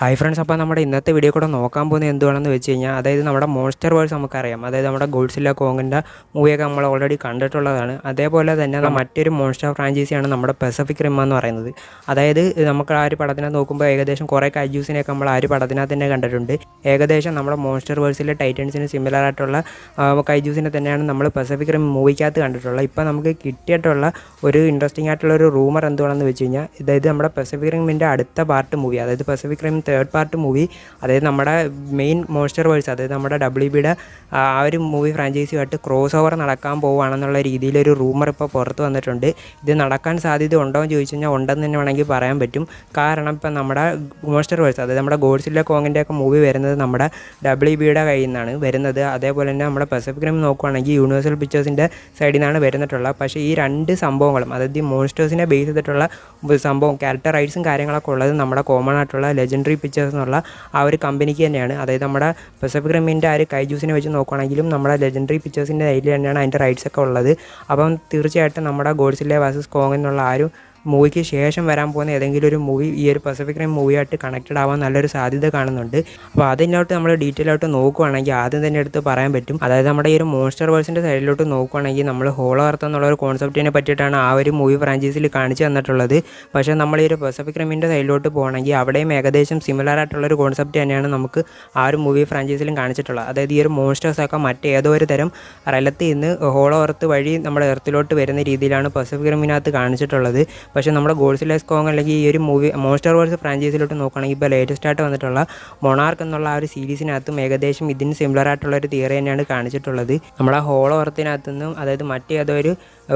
Hi friends, അപ്പോൾ നമ്മുടെ ഇന്നത്തെ വീഡിയോ കൂടെ നോക്കാൻ പോകുന്നത് എന്തുവാണെന്ന് വെച്ച് കഴിഞ്ഞാൽ, അതായത് നമ്മുടെ മോൺസ്റ്റർ വേൾഡ്സ് നമുക്കറിയാം. അതായത് നമ്മുടെ ഗോഡ്സില്ല കോങ്ങിൻ്റെ മൂവിയൊക്കെ നമ്മൾ ഓൾറെഡി കണ്ടിട്ടുള്ളതാണ്. അതേപോലെ തന്നെ മറ്റൊരു മോൺസ്റ്റർ ഫ്രാഞ്ചൈസിയാണ് നമ്മുടെ പസഫിക് റിം എന്ന് പറയുന്നത്. അതായത് നമുക്ക് ആ ഒരു പടത്തിനകത്ത് നോക്കുമ്പോൾ ഏകദേശം കുറേ കൈജൂസിനെയൊക്കെ നമ്മൾ ആ ഒരു പടത്തിനകത്ത് തന്നെ കണ്ടിട്ടുണ്ട്. ഏകദേശം നമ്മുടെ മോൺസ്റ്റർ വേൾഡ്സിലെ ടൈറ്റൻസിന് സിമിലർ ആയിട്ടുള്ള കൈജൂസിനെ തന്നെയാണ് നമ്മൾ പസഫിക് റിം മൂവിക്കകത്ത് കണ്ടിട്ടുള്ളത്. ഇപ്പോൾ നമുക്ക് കിട്ടിയിട്ടുള്ള ഒരു ഇൻട്രസ്റ്റിംഗ് ആയിട്ടുള്ള ഒരു റൂമർ എന്തുവാണെന്ന് വെച്ച് കഴിഞ്ഞാൽ, അതായത് നമ്മുടെ പസഫിക് റിമിൻ്റെ അടുത്ത പാർട്ട് മൂവി, അതായത് പസഫിക് റിം തേർഡ് പാർട്ട് മൂവി, അതായത് നമ്മുടെ മെയിൻ മോൺസ്റ്റർ വേൾഡ്സ്, അതായത് നമ്മുടെ WBയുടെ ആ ഒരു മൂവി ഫ്രാഞ്ചൈസിയുമായിട്ട് ക്രോസ് ഓവർ നടക്കാൻ പോവുകയാണെന്നുള്ള രീതിയിലൊരു റൂമർ ഇപ്പോൾ പുറത്ത് വന്നിട്ടുണ്ട്. ഇത് നടക്കാൻ സാധ്യത ഉണ്ടോ എന്ന് ചോദിച്ചു കഴിഞ്ഞാൽ ഉണ്ടെന്ന് തന്നെ വേണമെങ്കിൽ പറയാൻ പറ്റും. കാരണം ഇപ്പം നമ്മുടെ മോൺസ്റ്റർ വേൾഡ്സ്, അതായത് നമ്മുടെ ഗോഡ്സില്ല കോങ്ങിൻ്റെയൊക്കെ മൂവി വരുന്നത് നമ്മുടെ WBയുടെ കയ്യിൽ നിന്നാണ് വരുന്നത്. അതേപോലെ തന്നെ നമ്മുടെ പസഫിക് റിം നോക്കുകയാണെങ്കിൽ യൂണിവേഴ്സൽ പിക്ചേഴ്സിൻ്റെ സൈഡിൽ നിന്നാണ് വരുന്നിട്ടുള്ളത്. പക്ഷേ ഈ രണ്ട് സംഭവങ്ങളും, അതായത് ഈ മോൺസ്റ്റേഴ്സിനെ ബേസ് ചെയ്തിട്ടുള്ള സംഭവം, ക്യാരക്ടർ റൈറ്റ്സും കാര്യങ്ങളൊക്കെ ഉള്ളത് നമ്മുടെ കോമൺ ആയിട്ടുള്ള ലെജൻഡറി പിക്ചേഴ്സ് എന്നുള്ള ആ ഒരു കമ്പനിക്ക് തന്നെയാണ്. അതായത് നമ്മുടെ പസഫിക് റിമിൻ്റെ ആ ഒരു കൈജൂസിനെ വെച്ച് നോക്കുകയാണെങ്കിലും നമ്മുടെ ലെജൻഡറി പിക്ചേഴ്സിൻ്റെ കയ്യിൽ തന്നെയാണ് അതിൻ്റെ റൈറ്റ്സ് ഒക്കെ ഉള്ളത്. അപ്പം തീർച്ചയായിട്ടും നമ്മുടെ ഗോഡ്സില്ല വേഴ്സസ് കോങ് എന്നുള്ള ആ ഒരു മൂവിക്ക് ശേഷം വരാൻ പോകുന്ന ഏതെങ്കിലും ഒരു മൂവി ഈ ഒരു പസഫിക് റിം മൂവിയായിട്ട് കണക്റ്റഡ് ആവാൻ നല്ലൊരു സാധ്യത കാണുന്നുണ്ട്. അപ്പോൾ അതിനോട്ട് നമ്മൾ ഡീറ്റെയിൽ ആയിട്ട് നോക്കുകയാണെങ്കിൽ ആദ്യം തന്നെ എടുത്ത് പറയാൻ പറ്റും, അതായത് നമ്മുടെ ഈ ഒരു മോൺസ്റ്റർ വേൾഡ്സിൻ്റെ സൈഡിലോട്ട് നോക്കുകയാണെങ്കിൽ നമ്മൾ ഹോളോ എർത്ത് എന്നുള്ള ഒരു കോൺസെപ്റ്റിനെ പറ്റിയിട്ടാണ് ആ ഒരു മൂവി ഫ്രാഞ്ചൈസിൽ കാണിച്ചു തന്നിട്ടുള്ളത്. പക്ഷേ നമ്മൾ ഈ ഒരു പസഫിക് റിമിൻ്റെ സൈഡിലോട്ട് പോകണമെങ്കിൽ അവിടെയും ഏകദേശം സിമിലർ ആയിട്ടുള്ളൊരു കോൺസെപ്റ്റ് തന്നെയാണ് നമുക്ക് ആ ഒരു മൂവി ഫ്രാഞ്ചൈസിലും കാണിച്ചിട്ടുള്ളത്. അതായത് ഈ ഒരു മോൺസ്റ്റേഴ്സൊക്കെ മറ്റേതോ ഒരു തരം റെലത്തിൽ നിന്ന് ഹോളോ എർത്ത് വഴി നമ്മുടെ എർത്തിലോട്ട് വരുന്ന രീതിയിലാണ് പസഫിക് റിമിനകത്ത് കാണിച്ചിട്ടുള്ളത്. പക്ഷേ നമ്മുടെ ഗോഡ്സില്ല കോങ് അല്ലെങ്കിൽ ഈ ഒരു മൂവി മോൺസ്റ്റർ വേൾഡ്സ് ഫ്രാഞ്ചൈസിലോട്ട് നോക്കുകയാണെങ്കിൽ ഇപ്പോൾ ലേറ്റസ്റ്റ് ആയിട്ട് വന്നിട്ടുള്ള മൊണാർക്ക് എന്നുള്ള ആ ഒരു സീരീസിനകത്തും ഏകദേശം ഇതിന് സിമിലർ ആയിട്ടുള്ള ഒരു തിയറി തന്നെയാണ് കാണിച്ചിട്ടുള്ളത്. നമ്മുടെ ഹോളോ എർത്തിനകത്തു നിന്നും, അതായത് മറ്റേതൊരു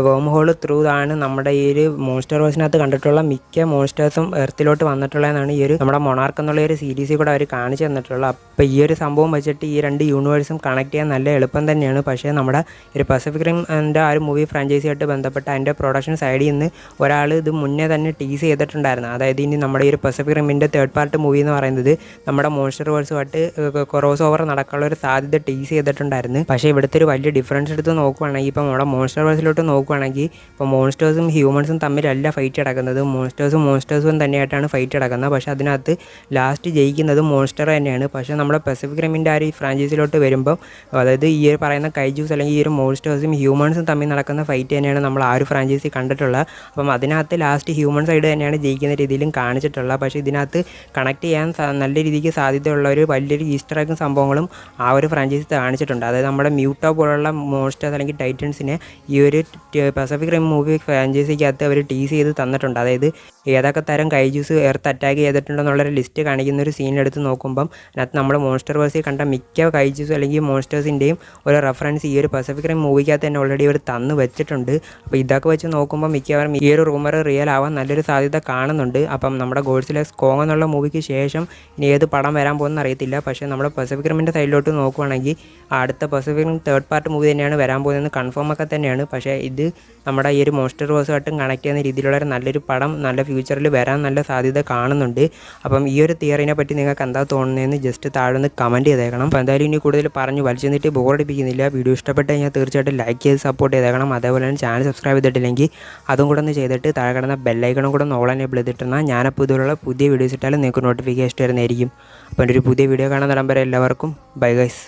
വേം ഹോൾ ത്രൂ ആണ് നമ്മുടെ ഈ ഒരു മോൺസ്റ്റർ വേൾഡ്സിനകത്ത് കണ്ടിട്ടുള്ള മിക്ക മോൺസ്റ്റേഴ്സും എർത്തിലോട്ട് വന്നിട്ടുള്ളതെന്നാണ് ഈ ഒരു നമ്മുടെ മൊണാർക്ക് എന്നുള്ള ഒരു സീരീസിൽ കൂടെ അവർ കാണിച്ചു തന്നിട്ടുള്ളത്. അപ്പോൾ ഈ ഒരു സംഭവം വെച്ചിട്ട് ഈ രണ്ട് യൂണിവേഴ്സും കണക്ട് ചെയ്യാൻ നല്ല എളുപ്പം തന്നെയാണ്. പക്ഷേ നമ്മുടെ ഒരു പസഫിക് റിമിൻ്റെ ആ ഒരു മൂവി ഫ്രാഞ്ചൈസിയായിട്ട് ബന്ധപ്പെട്ട അതിൻ്റെ പ്രൊഡക്ഷൻ സൈഡിൽ നിന്ന് ഒരാൾ ഇത് മുന്നേ തന്നെ ടീസ് ചെയ്തിട്ടുണ്ടായിരുന്നു. അതായത് ഇനി നമ്മുടെ ഈ ഒരു പസഫിക് റിമിൻ്റെ തേർഡ് പാർട്ട് മൂവി എന്ന് പറയുന്നത് നമ്മുടെ മോൺസ്റ്റർ വേൾഡ്സുമായിട്ട് ക്രോസ് ഓവർ നടക്കാനുള്ള ഒരു സാധ്യത ടീസ് ചെയ്തിട്ടുണ്ടായിരുന്നു. പക്ഷേ ഇവിടുത്തെ ഒരു വലിയ ഡിഫറൻസ് എടുത്ത് നോക്കുകയാണെങ്കിൽ ഇപ്പോൾ നമ്മുടെ മോൺസ്റ്റർ വേൾഡ്സിലോട്ട് നോക്കുകയാണെങ്കിൽ ഇപ്പോൾ മോൺസ്റ്റേഴ്സും ഹ്യൂമൻസും തമ്മിലല്ല ഫൈറ്റ് നടക്കുന്നത്, മോൺസ്റ്റേഴ്സും തന്നെയായിട്ടാണ് ഫൈറ്റ് നടക്കുന്നത്. പക്ഷേ അതിനകത്ത് ലാസ്റ്റ് ജയിക്കുന്നത് മോൺസ്റ്റർ തന്നെയാണ്. പക്ഷേ നമ്മുടെ പസഫിക് റിമിൻ്റെ ആ ഒരു ഫ്രാഞ്ചൈസിലോട്ട് വരുമ്പം, അതായത് ഈ ഒരു പറയുന്ന കൈജൂസ് അല്ലെങ്കിൽ ഈ ഒരു മോൺസ്റ്റേഴ്സും ഹ്യൂമൻസും തമ്മിൽ നടക്കുന്ന ഫൈറ്റ് തന്നെയാണ് നമ്മൾ ആ ഒരു ഫ്രാഞ്ചൈസി കണ്ടിട്ടുള്ളത്. അപ്പം അതിനകത്ത് ലാസ്റ്റ് ഹ്യൂമൻ സൈഡ് തന്നെയാണ് ജയിക്കുന്ന രീതിയിലും കാണിച്ചിട്ടുള്ളത്. പക്ഷേ ഇതിനകത്ത് കണക്ട് ചെയ്യാൻ നല്ല രീതിക്ക് സാധ്യതയുള്ള ഒരു വലിയൊരു ഈസ്റ്റർ എഗ്ഗും സംഭവങ്ങളും ആ ഒരു ഫ്രാഞ്ചൈസി കാണിച്ചിട്ടുണ്ട്. അതായത് നമ്മുടെ മ്യൂട്ടോ പോലുള്ള മോൺസ്റ്റേഴ്സ് അല്ലെങ്കിൽ ടൈറ്റൻസിനെ ഈ ഒരു പസഫിക് റിം മൂവി ഫ്രാഞ്ചൈസിക്കകത്ത് അവർ ടീസ് ചെയ്ത് തന്നിട്ടുണ്ട്. അതായത് ഏതൊക്കെ തരം കൈജൂസ് എർത്ത് അറ്റാക്ക് ചെയ്തിട്ടുണ്ടെന്നുള്ളൊരു ലിസ്റ്റ് കാണിക്കുന്ന ഒരു സീൻ എടുത്ത് നോക്കുമ്പം അതിനകത്ത് നമ്മൾ മോൺസ്റ്റർ വേഴ്സിൽ കണ്ട മിക്ക കൈജൂസ് അല്ലെങ്കിൽ മോൺസ്റ്റേഴ്സിൻ്റെയും ഒരു റെഫറൻസ് ഈ ഒരു പസഫിക് റിം മൂവിക്കകത്ത് തന്നെ ഓൾറെഡി അവർ തന്നു വെച്ചിട്ടുണ്ട്. അപ്പോൾ ഇതൊക്കെ വെച്ച് നോക്കുമ്പോൾ മിക്കവാറും ഈ ഒരു റൂമർ റിയൽ ആവാൻ നല്ലൊരു സാധ്യത കാണുന്നുണ്ട്. അപ്പം നമ്മുടെ ഗോഡ്സില്ല കോങ് എന്നുള്ള മൂവിക്ക് ശേഷം ഇനി ഏത് പടം വരാൻ പോകുമെന്ന് അറിയത്തില്ല. പക്ഷേ നമ്മുടെ പസഫിക് റിമിൻ്റെ സൈഡിലോട്ട് നോക്കുകയാണെങ്കിൽ അടുത്ത പസഫിക് റിം തേർഡ് പാർട്ട് മൂവി തന്നെയാണ് വരാൻ പോകുന്നതെന്ന് കൺഫേം ഒക്കെ തന്നെയാണ്. പക്ഷേ ഇത് നമ്മുടെ ഈ ഒരു മോൺസ്റ്റർ വേഴ്സുമായിട്ടും കണക്ട് ചെയ്യുന്ന രീതിയിലുള്ള നല്ലൊരു പടം നല്ല ഫ്യൂച്ചറിൽ വരാൻ നല്ല സാധ്യത കാണുന്നുണ്ട്. അപ്പം ഈ ഒരു തിയറിനെ പറ്റി നിങ്ങൾക്ക് എന്താ തോന്നുന്നതെന്ന് ജസ്റ്റ് താഴെ ഒന്ന് കമൻറ്റ് ചെയ്തേക്കണം. അപ്പോൾ എന്തായാലും ഇനി കൂടുതൽ പറഞ്ഞു വലിച്ചു നിന്നിട്ട് ബോറടിപ്പിക്കുന്നില്ല. വീഡിയോ ഇഷ്ടപ്പെട്ട് കഴിഞ്ഞാൽ തീർച്ചയായിട്ടും ലൈക്ക് ചെയ്ത് സപ്പോർട്ട് ചെയ്തേക്കണം. അതേപോലെ തന്നെ ചാനൽ സബ്സ്ക്രൈബ് ചെയ്തിട്ടില്ലെങ്കിൽ അതും കൂടെ ഒന്ന് ചെയ്തിട്ട് താഴെ കിടന്ന ബെല്ലൈക്കണും കൂടെ ഓൾ എനേബിൾ ചെയ്തിട്ടുണ്ടെങ്കിൽ ഞാനപ്പോൾ ഇതുപോലുള്ള പുതിയ വീഡിയോസ് ഇട്ടാലും നിങ്ങൾക്ക് നോട്ടിഫിക്കേഷൻ വരുന്നതായിരിക്കും. അപ്പോൾ എൻ്റെ ഒരു പുതിയ വീഡിയോ കാണാൻ നമ്പർ എല്ലാവർക്കും ബൈ ഗൈസ്.